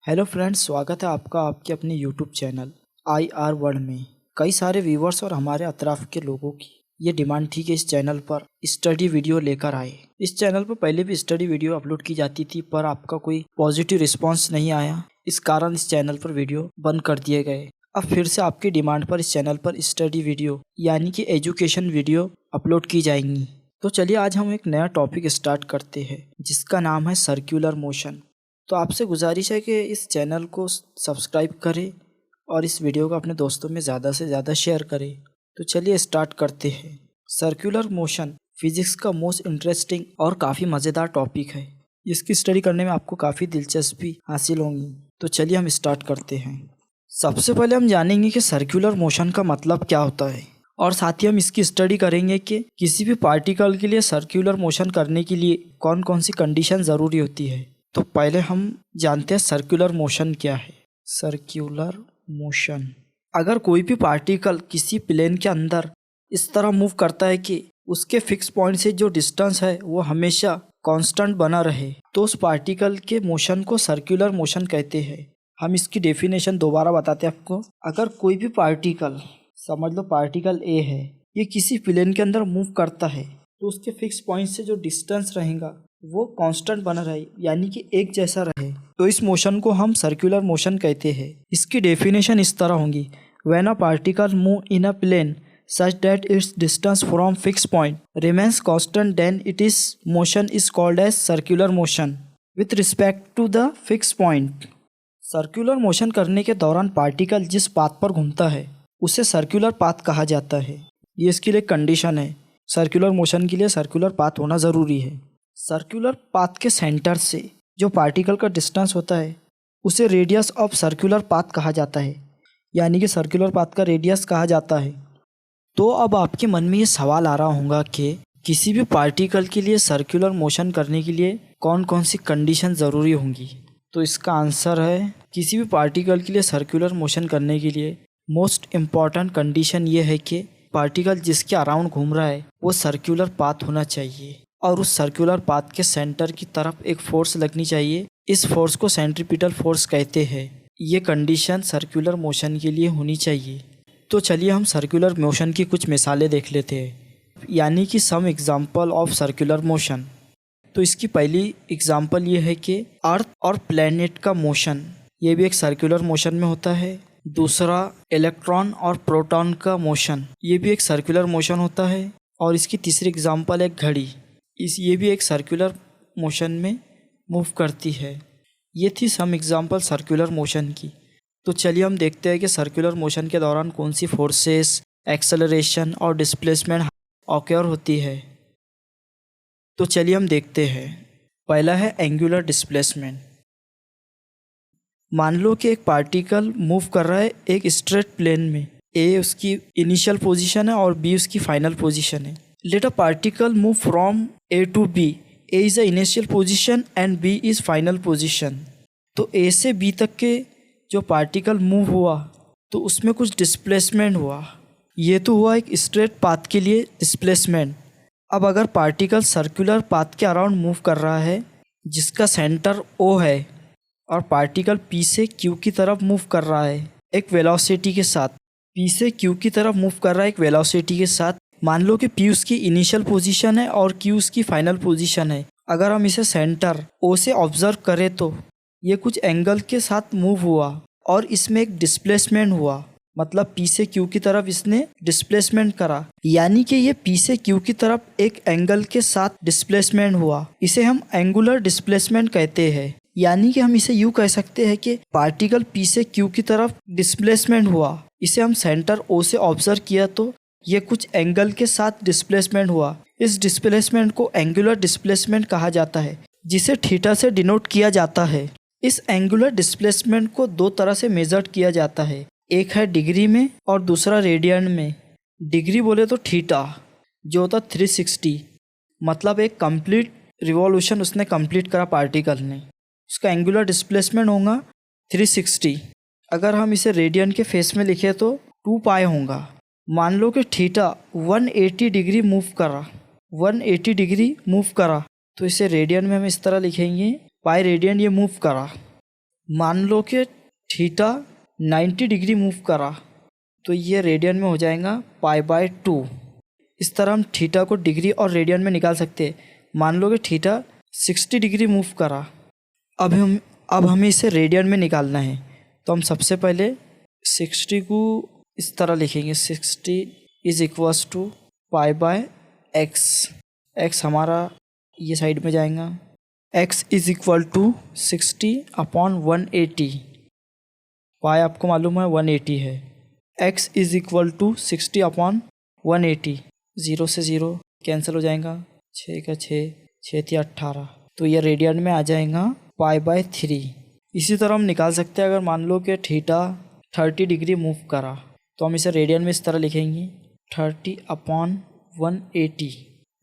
Hello friends, स्वागत है आपका आपके अपने YouTube channel I R world में। कई सारे व्यूवर्स और हमारे अतराफ के लोगों की ये डिमांड थी कि इस चैनल पर स्टडी वीडियो लेकर आए। इस चैनल पर पहले भी स्टडी वीडियो अपलोड की जाती थी, पर आपका कोई पॉजिटिव रिस्पांस नहीं आया। इस कारण इस चैनल पर वीडियो बंद कर दिए गए। अब फिर से आपकी डिमांड पर इस चैनल पर स्टडी वीडियो यानी कि एजुकेशन वीडियो अपलोड की जाएंगी। तो चलिए आज हम एक नया टॉपिक स्टार्ट करते हैं जिसका नाम है सर्कुलर मोशन। तो आपसे गुजारिश है कि इस चैनल को सब्सक्राइब करें और इस वीडियो को अपने दोस्तों में ज़्यादा से ज़्यादा शेयर करें। तो चलिए स्टार्ट करते हैं। सर्कुलर मोशन फिजिक्स का मोस्ट इंटरेस्टिंग और काफ़ी मज़ेदार टॉपिक है। इसकी स्टडी करने में आपको काफ़ी दिलचस्पी हासिल होगी। तो चलिए हम स्टार्ट करते हैं। सबसे पहले हम जानेंगे कि सर्कुलर मोशन का मतलब क्या होता है और साथ ही हम इसकी स्टडी करेंगे कि किसी भी पार्टिकल के लिए सर्कुलर मोशन करने के लिए कौन कौन सी कंडीशन ज़रूरी होती है। तो पहले हम जानते हैं सर्कुलर मोशन क्या है। सर्कुलर मोशन, अगर कोई भी पार्टिकल किसी प्लेन के अंदर इस तरह मूव करता है कि उसके फिक्स पॉइंट से जो डिस्टेंस है वो हमेशा कांस्टेंट बना रहे, तो उस पार्टिकल के मोशन को सर्कुलर मोशन कहते हैं। हम इसकी डेफिनेशन दोबारा बताते हैं आपको। अगर कोई भी पार्टिकल, समझ लो पार्टिकल ए है, ये किसी प्लेन के अंदर मूव करता है तो उसके फिक्स पॉइंट से जो डिस्टेंस रहेगा वो कांस्टेंट बना रहे, यानी कि एक जैसा रहे, तो इस मोशन को हम सर्कुलर मोशन कहते हैं। इसकी डेफिनेशन इस तरह होगी। When a particle move in a plane such that its distance from fix point remains constant, then it is motion is called as circular motion with respect to the fix point. Circular motion करने के दौरान particle जिस path पर घूमता है उसे circular path कहा जाता है। ये इसके लिए कंडीशन है। सर्कुलर मोशन के लिए सर्कुलर पाथ होना ज़रूरी है। सर्कुलर पाथ के सेंटर से जो पार्टिकल का डिस्टेंस होता है उसे रेडियस ऑफ सर्कुलर पाथ कहा जाता है, यानी कि सर्कुलर पाथ का रेडियस कहा जाता है। तो अब आपके मन में ये सवाल आ रहा होगा कि किसी भी पार्टिकल के लिए सर्कुलर मोशन करने के लिए कौन कौन सी कंडीशन ज़रूरी होंगी। तो इसका आंसर है, किसी भी पार्टिकल के लिए सर्कुलर मोशन करने के लिए मोस्ट इम्पॉर्टेंट कंडीशन ये है कि पार्टिकल जिसके अराउंड घूम रहा है वो सर्कुलर पाथ होना चाहिए और उस सर्कुलर पाथ के सेंटर की तरफ एक फोर्स लगनी चाहिए। इस फोर्स को सेंट्रीपिटल फोर्स कहते हैं। ये कंडीशन सर्कुलर मोशन के लिए होनी चाहिए। तो चलिए हम सर्कुलर मोशन की कुछ मिसालें देख लेते हैं, यानी कि some example of circular motion. तो इसकी पहली एग्जांपल ये है कि अर्थ और प्लैनेट का मोशन, ये भी एक सर्कुलर मोशन में होता है। दूसरा, इलेक्ट्रॉन और प्रोटॉन का मोशन, ये भी एक सर्कुलर मोशन होता है। और इसकी तीसरी एग्जांपल है घड़ी, ये भी एक सर्कुलर मोशन में मूव करती है। ये थी सम एग्जांपल सर्कुलर मोशन की। तो चलिए हम देखते हैं कि सर्कुलर मोशन के दौरान कौन सी फोर्सेस, एक्सेलरेशन और डिस्प्लेसमेंट ऑकर होती है। तो चलिए हम देखते हैं। पहला है एंगुलर डिस्प्लेसमेंट। मान लो कि एक पार्टिकल मूव कर रहा है एक स्ट्रेट प्लेन में। ए उसकी इनिशियल पोजीशन है और बी उसकी फाइनल पोजीशन है। Let a particle move from A to B. A is the initial position and B is final position. तो ए से बी तक के जो पार्टिकल मूव हुआ तो उसमें कुछ डिस्प्लेसमेंट हुआ। ये तो हुआ एक स्ट्रेट पाथ के लिए डिस्प्लेसमेंट। अब अगर पार्टिकल सर्कुलर पाथ के अराउंड मूव कर रहा है जिसका सेंटर ओ है और पार्टिकल पी से क्यू की तरफ मूव कर रहा है एक वेलोसिटी के साथ, पी से क्यू की तरफ मूव कर रहा है एक वेलोसिटी के साथ। मान लो कि पी उसकी इनिशियल पोजीशन है और क्यू उसकी फाइनल पोजीशन है। अगर हम इसे सेंटर ओ से ऑब्जर्व करें तो ये कुछ एंगल के साथ मूव हुआ और इसमें एक डिस्प्लेसमेंट हुआ, मतलब पी से क्यू की तरफ इसने डिस्प्लेसमेंट करा, यानी कि ये पी से क्यू की तरफ एक एंगल के साथ डिस्प्लेसमेंट हुआ। इसे हम एंगुलर डिस्प्लेसमेंट कहते हैं। यानी कि हम इसे यूँ कह सकते हैं कि पार्टिकल पी से क्यू की तरफ डिस्प्लेसमेंट हुआ, इसे हम सेंटर ओ से ऑब्जर्व किया तो ये कुछ एंगल के साथ डिस्प्लेसमेंट हुआ। इस डिस्प्लेसमेंट को एंगुलर डिस्प्लेसमेंट कहा जाता है, जिसे थीटा से डिनोट किया जाता है। इस एंगुलर डिस्प्लेसमेंट को दो तरह से मेजर किया जाता है, एक है डिग्री में और दूसरा रेडियन में। डिग्री बोले तो थीटा जो होता 360, मतलब एक कंप्लीट रिवॉल्यूशन उसने कंप्लीट करा पार्टिकल ने, उसका एंगुलर डिस्प्लेसमेंट होगा 360। अगर हम इसे रेडियन के फेस में लिखे तो 2 पाई होगा। मान लो कि थीटा 180 डिग्री मूव करा, 180 डिग्री मूव करा, तो इसे रेडियन में हम इस तरह लिखेंगे पाई रेडियन ये मूव करा। मान लो कि थीटा 90 डिग्री मूव करा तो ये रेडियन में हो जाएगा π/2। इस तरह हम थीटा को डिग्री और रेडियन में निकाल सकते हैं। मान लो कि थीटा 60 डिग्री मूव करा, अब हमें इसे रेडियन में निकालना है। तो हम सबसे पहले 60 को इस तरह लिखेंगे, 60 is equals to π/x। x हमारा ये साइड में जाएगा, x इज इक्वल टू 60/180। पाई आपको मालूम है 180 है। x is equal to 60/180। 0 से 0 कैंसिल हो जाएगा, 6 का 6, 6 या 18। तो ये रेडियन में आ जाएगा π/3। इसी तरह हम निकाल सकते हैं, अगर मान लो कि थीटा 30 डिग्री मूव करा तो हम इसे रेडियन में इस तरह लिखेंगे, 30/180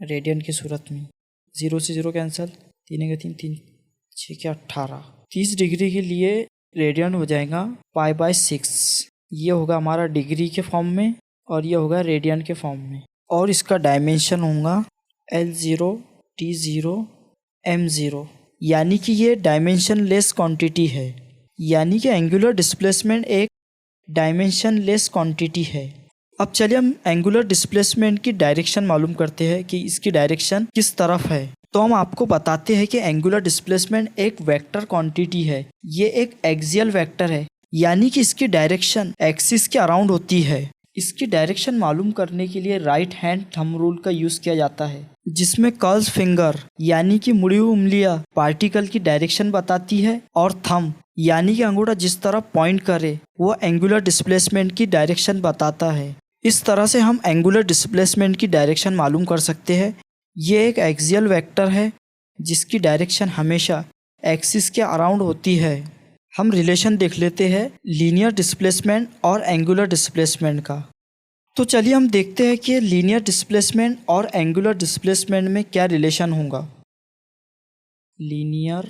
रेडियन की सूरत में। 0 से 0 कैंसिल, 3 का 3, 3 6 के 18। 30 डिग्री के लिए रेडियन हो जाएगा π/6। ये होगा हमारा डिग्री के फॉर्म में और ये होगा रेडियन के फॉर्म में। और इसका डायमेंशन होगा L0, T0, M0, यानी कि ये डायमेंशन लेस क्वांटिटी है। यानी कि एंगुलर डिस्प्लेसमेंट एक डायमेंशन लेस क्वांटिटी है। अब चलिए हम एंगुलर डिस्प्लेसमेंट की डायरेक्शन मालूम करते हैं कि इसकी डायरेक्शन किस तरफ है। तो हम आपको बताते हैं कि एंगुलर डिस्प्लेसमेंट एक वेक्टर क्वांटिटी है। ये एक एक्सियल वेक्टर है, यानी कि इसकी डायरेक्शन एक्सिस के अराउंड होती है। इसकी डायरेक्शन मालूम करने के लिए राइट हैंड थंब रूल का यूज किया जाता है, जिसमें कर्ल्स फिंगर यानी कि मुड़ी हुई उंगलियां पार्टिकल की डायरेक्शन बताती है और थंब यानी कि अंगूठा जिस तरफ पॉइंट करे वो एंगुलर डिस्प्लेसमेंट की डायरेक्शन बताता है। इस तरह से हम एंगुलर डिस्प्लेसमेंट की डायरेक्शन मालूम कर सकते हैं। ये एक एक्सियल वेक्टर है जिसकी डायरेक्शन हमेशा एक्सिस के अराउंड होती है। हम रिलेशन देख लेते हैं लीनियर डिस्प्लेसमेंट और एंगुलर डिस्प्लेसमेंट का। तो चलिए हम देखते हैं कि लीनियर डिस्प्लेसमेंट और एंगुलर डिस्प्लेसमेंट में क्या रिलेशन होगा। Linear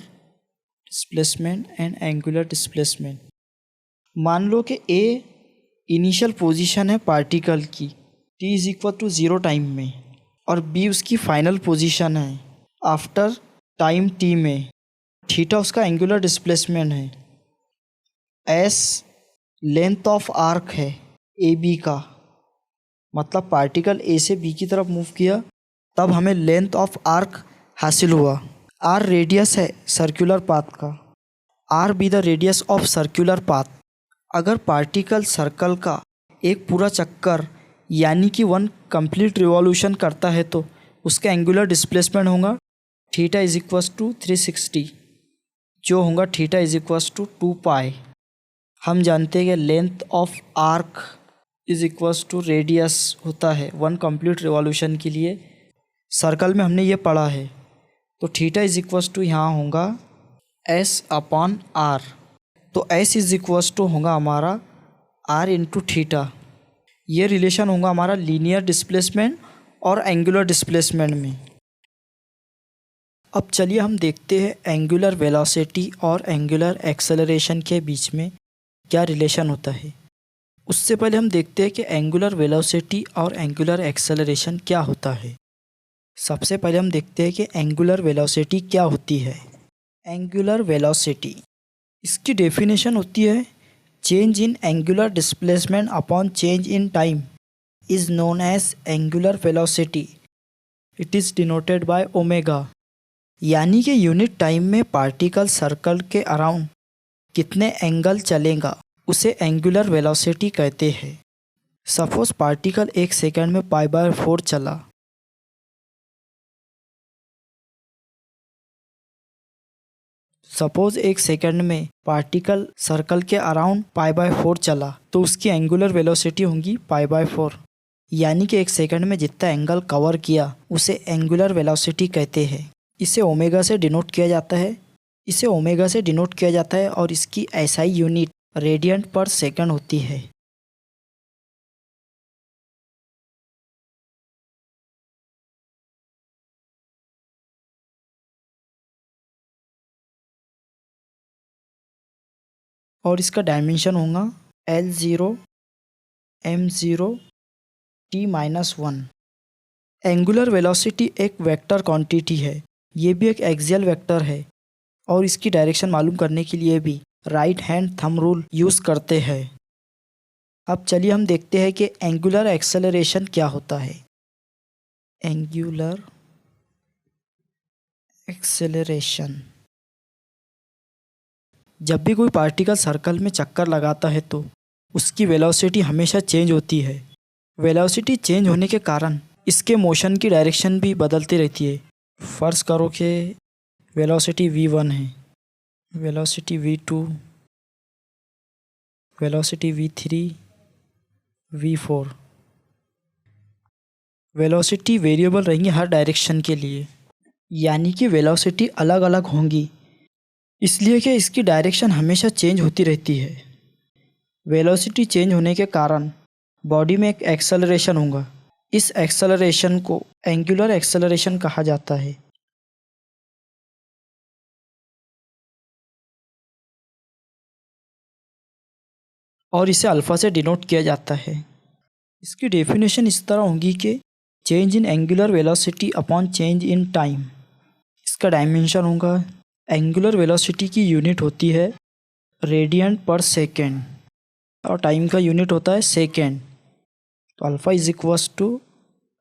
displacement and angular displacement. मान लो कि ए इनिशियल पोजीशन है पार्टिकल की t is equal to 0 time में, और b उसकी फाइनल पोजीशन है आफ्टर टाइम t में। थीटा उसका एंगुलर डिस्प्लेसमेंट है। s लेंथ ऑफ आर्क है ए बी का, मतलब पार्टिकल ए से बी की तरफ मूव किया तब हमें लेंथ ऑफ आर्क हासिल हुआ। r रेडियस है सर्कुलर पाथ का, r be the radius of circular path. अगर पार्टिकल सर्कल का एक पूरा चक्कर यानी कि 1 कंप्लीट रिवॉल्यूशन करता है तो उसका एंगुलर डिस्प्लेसमेंट होगा थीटा इज इक्वल्स टू 360, जो होगा theta is equals to 2 pi. हम जानते हैं कि length of arc is equals to radius होता है 1 कंप्लीट रिवॉल्यूशन के लिए। सर्कल में हमने ये पढ़ा है। तो थीटा इज इक्वल्स टू यहाँ होगा S/R। तो S इज इक्वल्स टू होगा हमारा R इंटू थीटा। ये रिलेशन होगा हमारा लीनियर डिस्प्लेसमेंट और एंगुलर डिस्प्लेसमेंट में। अब चलिए हम देखते हैं एंगुलर वेलोसिटी और एंगुलर एक्सेलरेशन के बीच में क्या रिलेशन होता है। उससे पहले हम देखते हैं कि एंगुलर वेलोसिटी और एंगुलर एक्सेलरेशन क्या होता है। सबसे पहले हम देखते हैं कि एंगुलर वेलोसिटी क्या होती है। एंगुलर वेलोसिटी, इसकी डेफिनेशन होती है change in angular displacement upon change in time is known as angular velocity. It is denoted by omega. यानी कि यूनिट टाइम में पार्टिकल सर्कल के अराउंड कितने एंगल चलेगा उसे एंगुलर वेलोसिटी कहते हैं। सपोज पार्टिकल 1 सेकंड में π/4 चला, सपोज 1 सेकंड में पार्टिकल सर्कल के अराउंड π/4 चला तो उसकी एंगुलर वेलोसिटी होगी π/4। यानी कि 1 सेकंड में जितना एंगल कवर किया उसे एंगुलर वेलोसिटी कहते हैं। इसे ओमेगा से डिनोट किया जाता है और इसकी एसआई यूनिट रेडियंट पर सेकंड होती है। और इसका डायमेंशन होगा L0, M0, T-1। Angular velocity एक वेक्टर क्वांटिटी है। ये भी एक एक्सियल वेक्टर है और इसकी डायरेक्शन मालूम करने के लिए भी right hand thumb rule use करते हैं। अब चलिए हम देखते हैं कि एंगुलर एक्सेलरेशन क्या होता है। एंगुलर एक्सेलरेशन, जब भी कोई पार्टिकल सर्कल में चक्कर लगाता है तो उसकी वेलोसिटी हमेशा चेंज होती है। वेलोसिटी चेंज होने के कारण इसके मोशन की डायरेक्शन भी बदलती रहती है। फर्ज करो कि वेलोसिटी v1 है, velocity v2, velocity v3, v4। Velocity variable रहेंगी हर डायरेक्शन के लिए, यानी कि वेलोसिटी अलग अलग होंगी, इसलिए कि इसकी डायरेक्शन हमेशा चेंज होती रहती है। वेलोसिटी चेंज होने के कारण बॉडी में एक एक्सेलरेशन होगा। इस एक्सेलरेशन को एंगुलर एक्सेलरेशन कहा जाता है। और इसे अल्फ़ा से डिनोट किया जाता है। इसकी डेफिनेशन इस तरह होगी कि change in angular velocity upon change in time. इसका डायमेंशन होगा, एंगुलर वेलोसिटी की यूनिट होती है रेडियन पर सेकेंड और टाइम का यूनिट होता है सेकेंड। तो alpha is equals to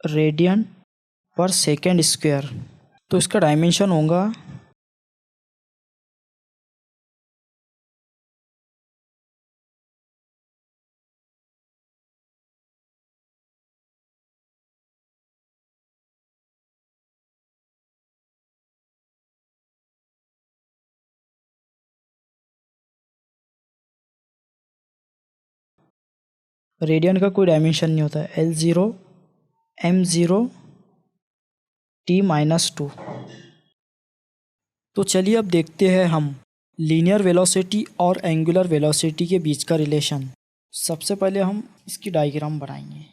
radian per second square. तो इसका डायमेंशन होगा रेडियन का कोई डायमेंशन नहीं होता है, L0 M0 T-2। तो चलिए अब देखते हैं हम लीनियर वेलोसिटी और एंगुलर वेलोसिटी के बीच का रिलेशन। सबसे पहले हम इसकी डायग्राम बनाएंगे।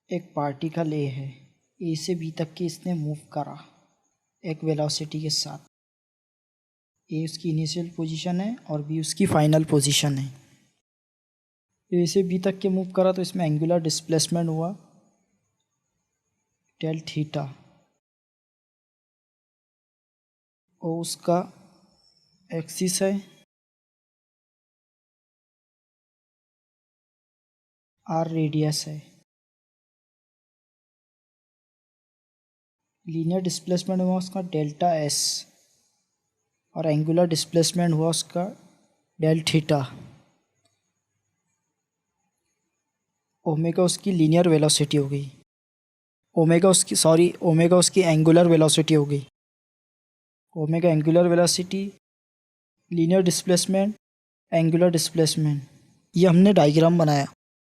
एक पार्टिकल ए है, ए से बी तक के इसने मूव करा एक वेलोसिटी के साथ। ए उसकी इनिशियल पोजीशन है और बी उसकी फाइनल पोजीशन है। ए से बी तक के मूव करा तो इसमें एंगुलर डिस्प्लेसमेंट हुआ डेल थीटा, और उसका एक्सिस है आर, रेडियस है। लीनियर डिस्प्लेसमेंट हुआ उसका डेल्टा एस और एंगुलर डिस्प्लेसमेंट हुआ उसका डेल थीटा। ओमेगा उसकी लीनियर वेलोसिटी हो गई, ओमेगा उसकी एंगुलर वेलोसिटी हो गई। Omega angular velocity, linear displacement, angular displacement, ये हमने डायग्राम बनाया।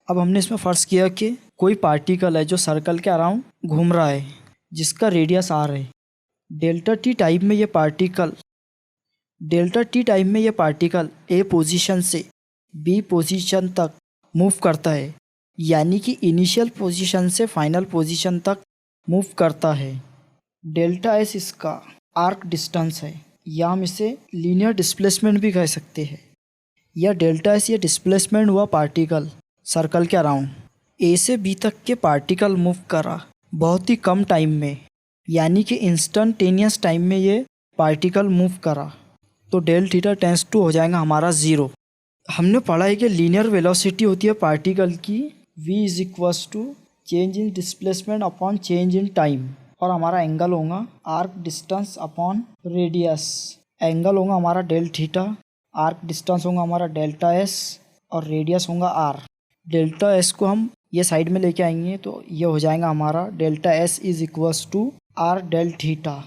अब हमने इसमें फ़र्ज़ किया कि कोई पार्टिकल है जो सर्कल के अराउंड घूम रहा है जिसका रेडियस आर है। डेल्टा टी टाइम में ये पार्टिकल ए पोजीशन से बी पोजीशन तक मूव करता है, यानी कि इनिशियल पोजीशन से फाइनल पोजीशन तक मूव करता है। डेल्टा एस इसका आर्क डिस्टेंस है, या हम इसे लीनियर डिस्प्लेसमेंट भी कह सकते हैं। या डेल्टा एस ये डिस्प्लेसमेंट हुआ पार्टिकल सर्कल के अराउंड। ए से बी तक के पार्टिकल मूव करा बहुत ही कम टाइम में, यानी कि इंस्टेंटेनियस टाइम में ये पार्टिकल मूव करा, तो डेल थीटा टेंस टू हो जाएगा हमारा 0। हमने पढ़ा है कि लीनियर वेलोसिटी होती है पार्टिकल की v is equals to change in displacement upon change in time, और हमारा एंगल होगा arc distance upon radius. Angle होगा हमारा डेल थीटा, आर्क डिस्टेंस होगा हमारा डेल्टा एस और रेडियस होगा आर। डेल्टा एस को हम ये साइड में लेके आएंगे तो ये हो जाएगा हमारा delta S is equals to R del theta.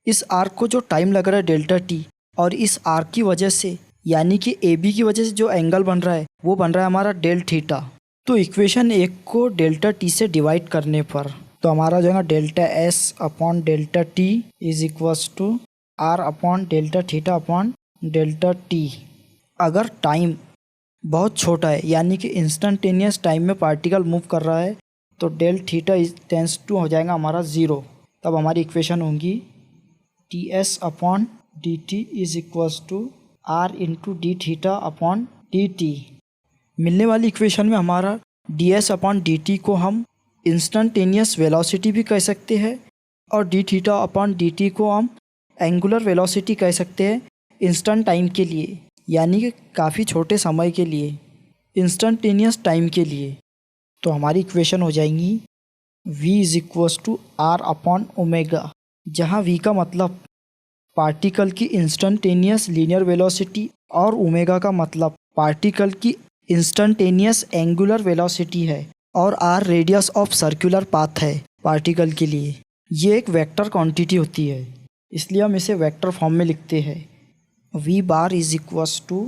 इस आर्क को जो टाइम लग रहा है डेल्टा टी, और इस आर्क की वजह से यानी कि ए बी की वजह से जो एंगल बन रहा है वो बन रहा है हमारा डेल थीटा। तो इक्वेशन 1 को डेल्टा टी से डिवाइड करने पर तो हमारा जो है delta S upon delta T is equals to R upon delta theta upon delta T. अगर टाइम बहुत छोटा है यानी कि इंस्टेंटेनियस टाइम में पार्टिकल मूव कर रहा है तो डेल थीटा टेंस टू हो जाएगा हमारा 0। तब हमारी इक्वेशन होगी T S upon D T is equals to R into D theta upon D T. मिलने वाली इक्वेशन में हमारा D S upon D T को हम इंस्टेंटेनियस वेलोसिटी भी कह सकते हैं, और D theta upon D T को हम एंगुलर वेलोसिटी कह सकते हैं इंस्टेंट टाइम के लिए, यानी कि काफ़ी छोटे समय के लिए, इंस्टेंटेनियस टाइम के लिए। तो हमारी इक्वेशन हो जाएंगी v is equals to R upon omega, जहाँ v का मतलब पार्टिकल की इंस्टेंटेनियस लीनियर वेलोसिटी और ओमेगा का मतलब पार्टिकल की इंस्टेंटेनियस एंगुलर वेलोसिटी है, और r radius of circular path है पार्टिकल के लिए। ये एक वेक्टर क्वांटिटी होती है, इसलिए हम इसे वेक्टर फॉर्म में लिखते हैं। v bar is equals to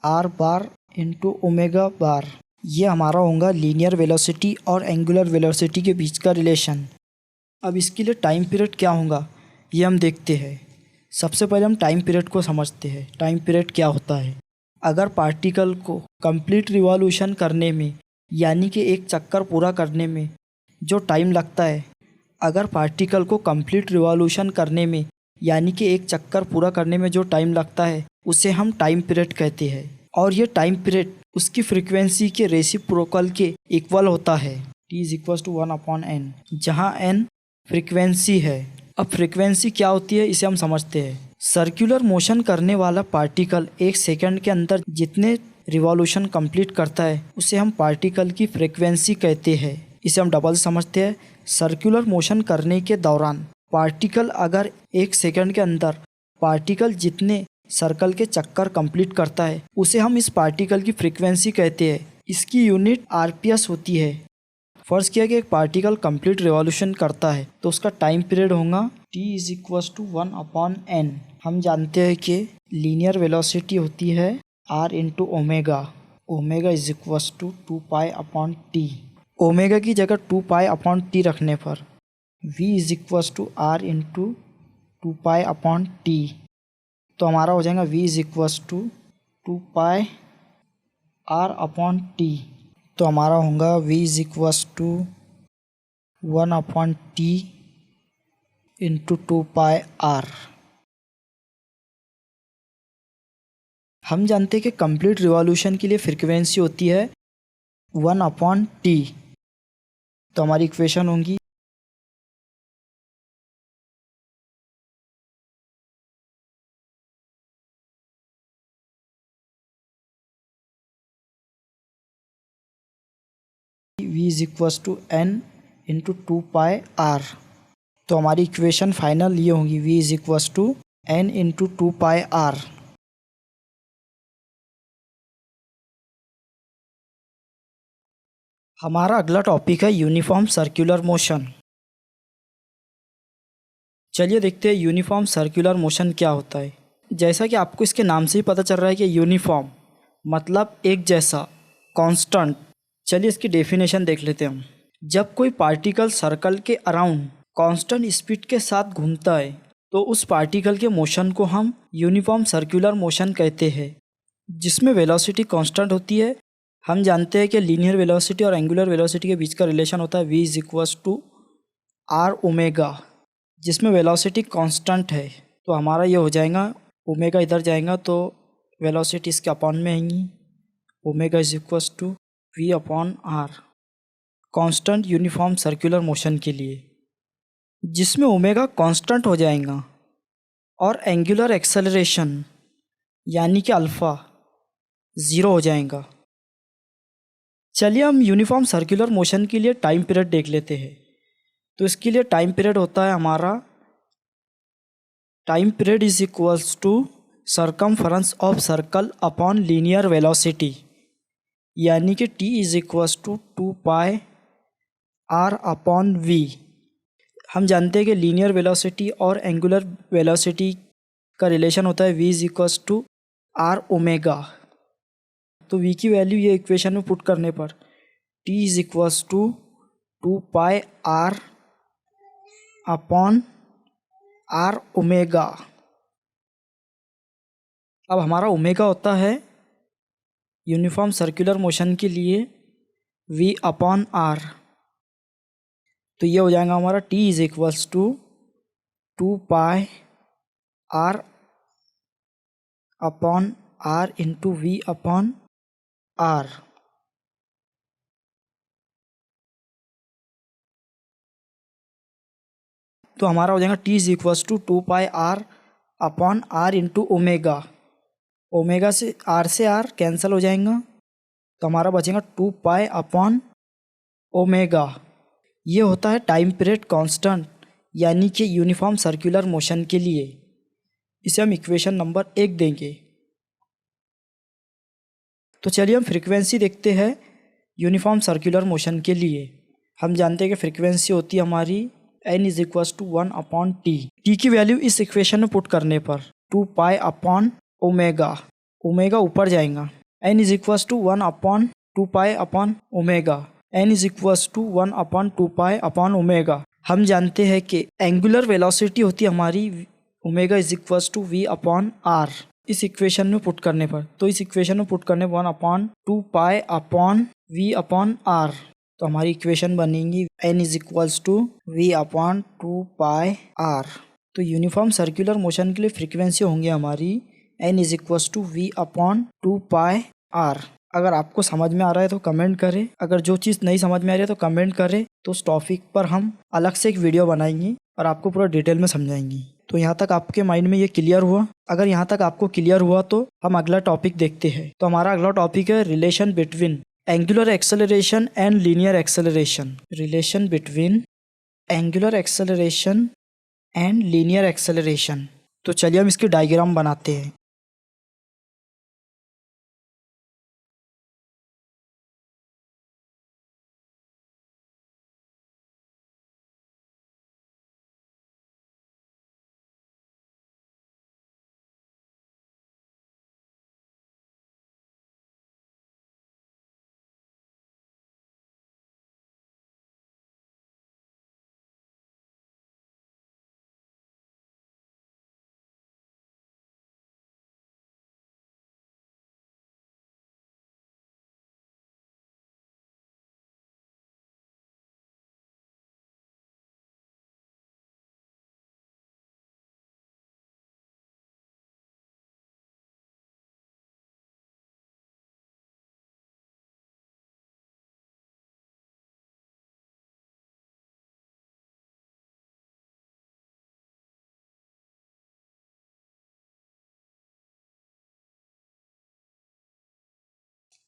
r bar into omega bar. ये हमारा होगा लीनियर वेलोसिटी और एंगुलर वेलोसिटी के बीच का रिलेशन। अब इसके लिए टाइम पीरियड क्या होगा ये हम देखते हैं। सबसे पहले हम टाइम पीरियड को समझते हैं। टाइम पीरियड क्या होता है? अगर पार्टिकल को कंप्लीट रिवॉल्यूशन करने में, यानी कि एक चक्कर पूरा करने में जो टाइम लगता है, अगर पार्टिकल को कंप्लीट रिवॉल्यूशन करने में, यानी कि एक चक्कर पूरा करने में जो टाइम लगता है, उसे हम टाइम पीरियड कहते हैं। और ये टाइम पीरियड उसकी फ्रीक्वेंसी के रेसिप्रोकल के इक्वल होता है। t is equal to 1/n, जहाँ n फ्रीक्वेंसी है। अब फ्रीक्वेंसी क्या होती है इसे हम समझते हैं। सर्कुलर मोशन करने वाला पार्टिकल एक सेकंड के अंदर जितने रिवॉल्यूशन कंप्लीट करता है उसे हम पार्टिकल की फ्रीक्वेंसी कहते हैं। इसे हम डबल समझते हैं। सर्कुलर मोशन करने के दौरान पार्टिकल अगर एक सेकंड के अंदर पार्टिकल जितने सर्कल के चक्कर कंप्लीट करता है उसे हम इस पार्टिकल की फ्रीक्वेंसी कहते हैं। इसकी यूनिट आरपीएस होती है। फर्स्ट किया कि एक पार्टिकल कंप्लीट रिवॉल्यूशन करता है तो उसका टाइम पीरियड होगा t is equal to 1/n। हम जानते हैं कि लीनियर वेलोसिटी होती है r into omega. Omega is equal to 2π/t। Omega की जगह 2π/t रखने पर v is equal to r into 2π/t। तो हमारा हो जाएगा v is equal to 2πr/t। तो हमारा होगा v is equal to 1/t into 2πr। हम जानते हैं कि कंप्लीट रिवॉल्यूशन के लिए फ्रीक्वेंसी होती है 1/t। तो हमारी इक्वेशन होगी v is equal to n into 2πr। तो हमारी इक्वेशन फाइनल ये होगी v is equal to n into 2πr। हमारा अगला टॉपिक है यूनिफॉर्म सर्कुलर मोशन। चलिए देखते हैं यूनिफॉर्म सर्कुलर मोशन क्या होता है। जैसा कि आपको इसके नाम से ही पता चल रहा है कि यूनिफॉर्म मतलब एक जैसा, कांस्टेंट। चलिए इसकी डेफिनेशन देख लेते हैं हम। जब कोई पार्टिकल सर्कल के अराउंड कांस्टेंट स्पीड के साथ घूमता है तो उस पार्टिकल के मोशन को हम यूनिफॉर्म सर्कुलर मोशन कहते हैं, जिसमें वेलोसिटी कांस्टेंट होती है। हम जानते हैं कि लीनियर वेलोसिटी और एंगुलर वेलोसिटी के बीच का रिलेशन होता है v is equal to R omega, जिसमें वेलोसिटी कांस्टेंट है। तो हमारा ये हो जाएगा, ओमेगा इधर जाएगा तो वेलोसिटी इसके अपॉन में आएंगी। Omega is equal to v upon R, constant uniform circular motion के लिए, जिसमें ओमेगा कांस्टेंट हो जाएगा और एंगुलर एक्सेलरेशन यानी कि अल्फ़ा 0 हो जाएगा। चलिए हम यूनिफॉर्म सर्कुलर मोशन के लिए टाइम पीरियड देख लेते हैं। तो इसके लिए टाइम पीरियड होता है हमारा, time period is equals to circumference of circle upon linear velocity, यानी कि t is equals to 2πr/v। हम जानते हैं कि लीनियर वेलोसिटी और एंगुलर वेलोसिटी का रिलेशन होता है v is equals to R omega. तो v की वैल्यू ये इक्वेशन में पुट करने पर t is equals to 2πr/r omega. अब हमारा ओमेगा होता है यूनिफॉर्म सर्कुलर मोशन के लिए v/r। तो ये हो जाएगा हमारा t is equals to 2πr/r into v/r। तो हमारा हो जाएगा T is equals to 2πr upon R into omega. Omega से आर कैंसिल हो जाएगा, तो हमारा बचेगा 2π अपॉन ओमेगा। ये होता है टाइम पीरियड कांस्टेंट, यानी कि यूनिफॉर्म सर्कुलर मोशन के लिए। इसे हम इक्वेशन नंबर 1 देंगे। तो चलिए हम फ्रीक्वेंसी देखते हैं यूनिफॉर्म सर्कुलर मोशन के लिए। हम जानते हैं कि फ्रीक्वेंसी होती है हमारी n is equals to 1 upon T. T की वैल्यू इस इक्वेशन में पुट करने पर 2π अपॉन ओमेगा, ओमेगा ऊपर जाएगा, n is equals to 1 upon 2π upon omega, n is equals to 1 upon 2π upon omega. हम जानते हैं कि एंगुलर वेलोसिटी होती है हमारी omega is equals to v upon r. इस इक्वेशन में पुट करने पर, तो इस इक्वेशन में पुट करने 1 upon 2π upon v upon r, तो हमारी इक्वेशन बनेगी n is equals to v upon 2π r। तो यूनिफॉर्म सर्कुलर मोशन के लिए फ्रीक्वेंसी होंगी हमारी n is equals to v upon 2π r। अगर आपको समझ में आ रहा है तो कमेंट करें, अगर जो चीज़ नहीं समझ में आ रही है तो कमेंट करें। तो उस टॉपिक पर हम अलग से एक वीडियो बनाएंगे और आपको पूरा डिटेल में समझाएंगे। तो यहाँ तक आपके माइंड में ये क्लियर हुआ? अगर यहाँ तक आपको क्लियर हुआ तो हम अगला टॉपिक देखते हैं। तो हमारा अगला टॉपिक है relation between angular acceleration and linear acceleration. Relation between angular acceleration and linear acceleration. तो चलिए हम इसकी डायग्राम बनाते हैं।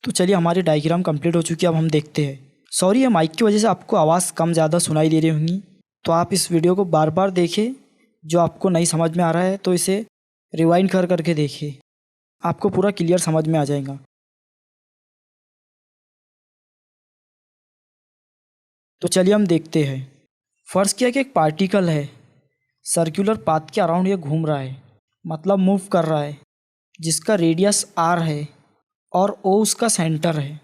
तो चलिए हमारी डायग्राम कंप्लीट हो चुकी है, अब हम देखते हैं। सॉरी, ये माइक की वजह से आपको आवाज़ कम ज़्यादा सुनाई दे रही होंगी, तो आप इस वीडियो को बार बार देखें। जो आपको नहीं समझ में आ रहा है तो इसे रिवाइंड कर करके देखिए, आपको पूरा क्लियर समझ में आ जाएगा। तो चलिए हम देखते हैं। फर्स्ट किया कि एक पार्टिकल है, सर्कुलर पाथ के अराउंड ये घूम रहा है, मतलब मूव कर रहा है, जिसका रेडियस r है और o उसका सेंटर है।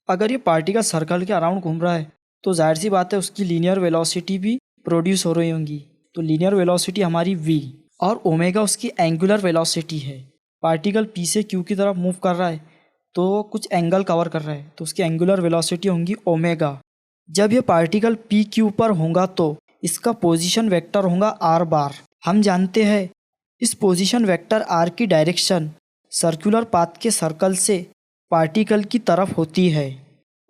अगर ये पार्टिकल सर्कल के अराउंड घूम रहा है तो जाहिर सी बात है उसकी लीनियर वेलोसिटी भी प्रोड्यूस हो रही होंगी। तो लीनियर वेलोसिटी हमारी v और ओमेगा उसकी एंगुलर वेलोसिटी है। पार्टिकल p से q की तरफ मूव कर रहा है तो कुछ एंगल कवर कर रहा है, तो उसकी एंगुलर वेलोसिटी होंगी ओमेगा। जब ये पार्टिकल पी क्यू पर होगा तो इसका पोजीशन वेक्टर होगा r बार। हम जानते हैं इस पोजीशन वेक्टर r की डायरेक्शन सर्कुलर पाथ के सर्कल से पार्टिकल की तरफ होती है,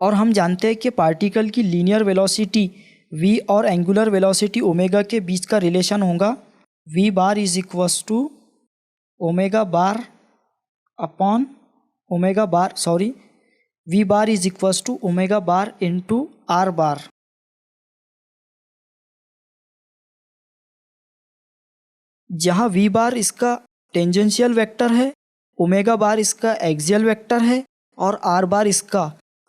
और हम जानते हैं कि पार्टिकल की लीनियर वेलोसिटी v और एंगुलर वेलोसिटी ओमेगा के बीच का रिलेशन होगा v bar is equals to omega bar upon omega bar, sorry, v bar is equals to omega bar into r bar. जहाँ v बार इसका tangential vector है, omega bar इसका axial vector है और r बार इसका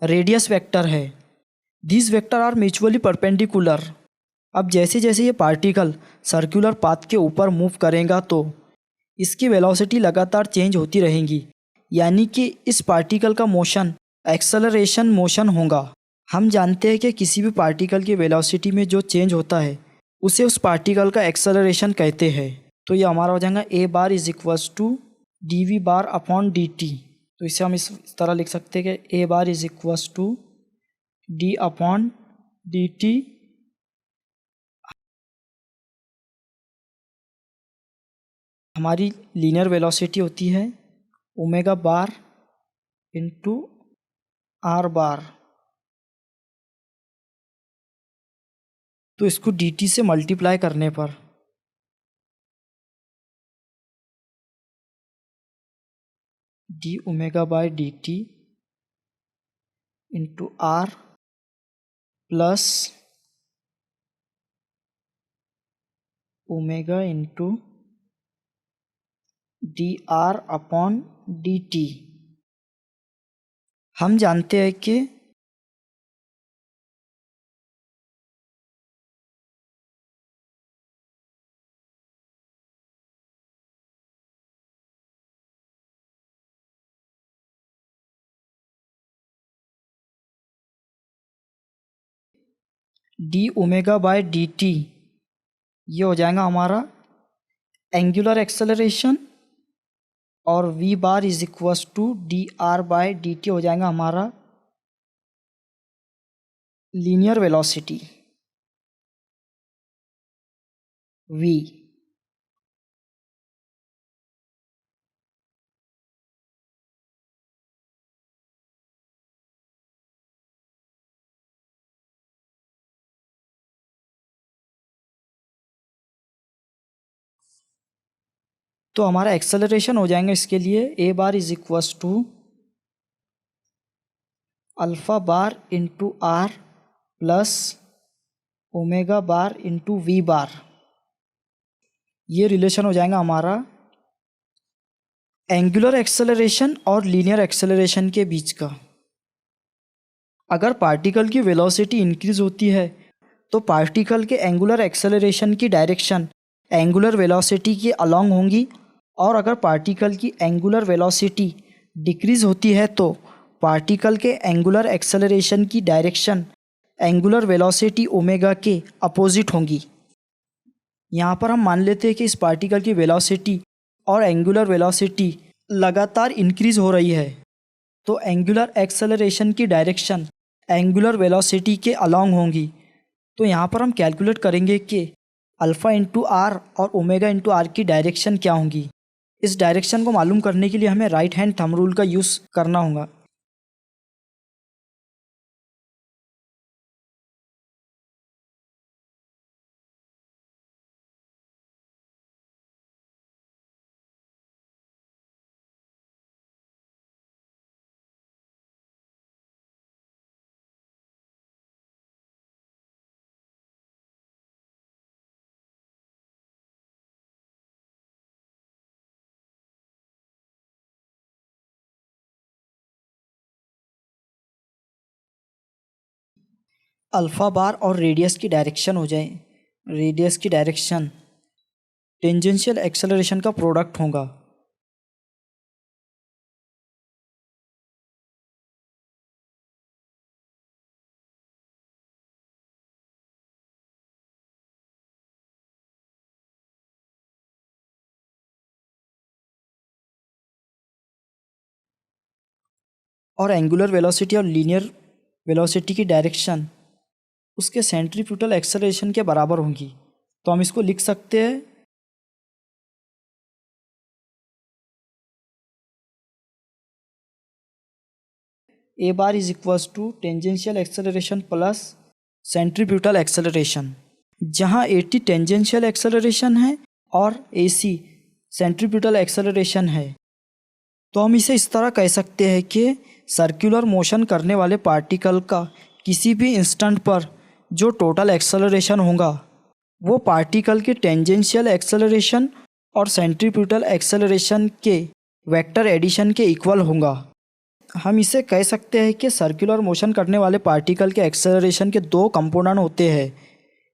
radius vector है। This vector are mutually perpendicular. अब जैसे जैसे ये पार्टिकल सर्कुलर पाथ के ऊपर मूव करेगा तो इसकी वेलोसिटी लगातार चेंज होती रहेंगी, यानी कि इस पार्टिकल का मोशन एक्सेलरेशन मोशन होगा। हम जानते हैं कि किसी भी पार्टिकल की वेलोसिटी में जो चेंज होता है उसे उस पार्टिकल का एक्सेलरेशन कहते हैं। तो ये हमारा हो जाएगा a bar is equals to D V bar upon D T. तो इसे हम इस तरह लिख सकते हैं कि a bar is equals to D upon D T हमारी लीनियर वेलोसिटी होती है omega bar into R bar. तो इसको dt से मल्टीप्लाई करने पर D omega by D T into are plus omega into D R upon D T. हम जानते हैं कि D omega by D T ये हो जाएगा हमारा एंगुलर एक्सेलरेशन और V bar is equals to D R by D T हो जाएगा हमारा लीनियर वेलोसिटी वी। तो हमारा एक्सेलरेशन हो जाएगा इसके लिए a bar is equals to alpha bar into are plus omega bar into v bar. ये रिलेशन हो जाएगा हमारा एंगुलर एक्सेलरेशन और लीनियर एक्सेलरेशन के बीच का। अगर पार्टिकल की वेलोसिटी इंक्रीज होती है तो पार्टिकल के एंगुलर एक्सेलरेशन की डायरेक्शन एंगुलर वेलोसिटी के अलोंग होंगी, और अगर पार्टिकल की एंगुलर वेलोसिटी डिक्रीज होती है तो पार्टिकल के एंगुलर एक्सेलरेशन की डायरेक्शन एंगुलर वेलोसिटी ओमेगा के अपोजिट होंगी। यहाँ पर हम मान लेते हैं कि इस पार्टिकल की वेलोसिटी और एंगुलर वेलोसिटी लगातार इंक्रीज हो रही है, तो एंगुलर एक्सेलरेशन की डायरेक्शन एंगुलर वेलोसिटी के अलोंग होंगी। तो यहाँ पर हम कैलकुलेट करेंगे कि अल्फ़ा इंटू आर और ओमेगा इंटू आर की डायरेक्शन क्या होंगी। इस डायरेक्शन को मालूम करने के लिए हमें राइट हैंड थंब रूल का यूज़ करना होगा। अल्फ़ा बार और रेडियस की डायरेक्शन हो जाए, रेडियस की डायरेक्शन टेंजेंशियल एक्सेलरेशन का प्रोडक्ट होगा। और एंगुलर वेलोसिटी और लीनियर वेलोसिटी की डायरेक्शन उसके सेंट्रीफ्यूगल एक्सेलरेशन के बराबर होंगी। तो हम इसको लिख सकते हैं a bar is equals to tangential acceleration plus centrifugal acceleration, जहाँ ए टी टेंजेंशियल एक्सेलरेशन है और ए सी सेंट्रीफ्यूगल एक्सेलरेशन है। तो हम इसे इस तरह कह सकते हैं कि सर्कुलर मोशन करने वाले पार्टिकल का किसी भी इंस्टेंट पर जो टोटल एक्सेलरेशन होगा वो पार्टिकल के टेंजेंशियल एक्सेलरेशन और सेंट्रीफ्यूगल एक्सेलरेशन के वेक्टर एडिशन के इक्वल होगा। हम इसे कह सकते हैं कि सर्कुलर मोशन करने वाले पार्टिकल के एक्सेलरेशन के दो कंपोनेंट होते हैं,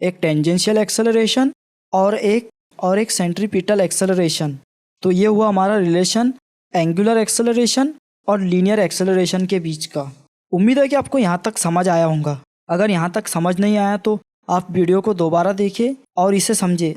एक टेंजेंशियल एक्सेलरेशन और एक सेंट्रीपिटल एक्सेलरेशन। तो ये हुआ हमारा रिलेशन एंगुलर एक्सेलरेशन और लीनियर एक्सेलरेशन के बीच का। उम्मीद है कि आपको यहाँ तक समझ आया होगा। अगर यहाँ तक समझ नहीं आया तो आप वीडियो को दोबारा देखें और इसे समझें।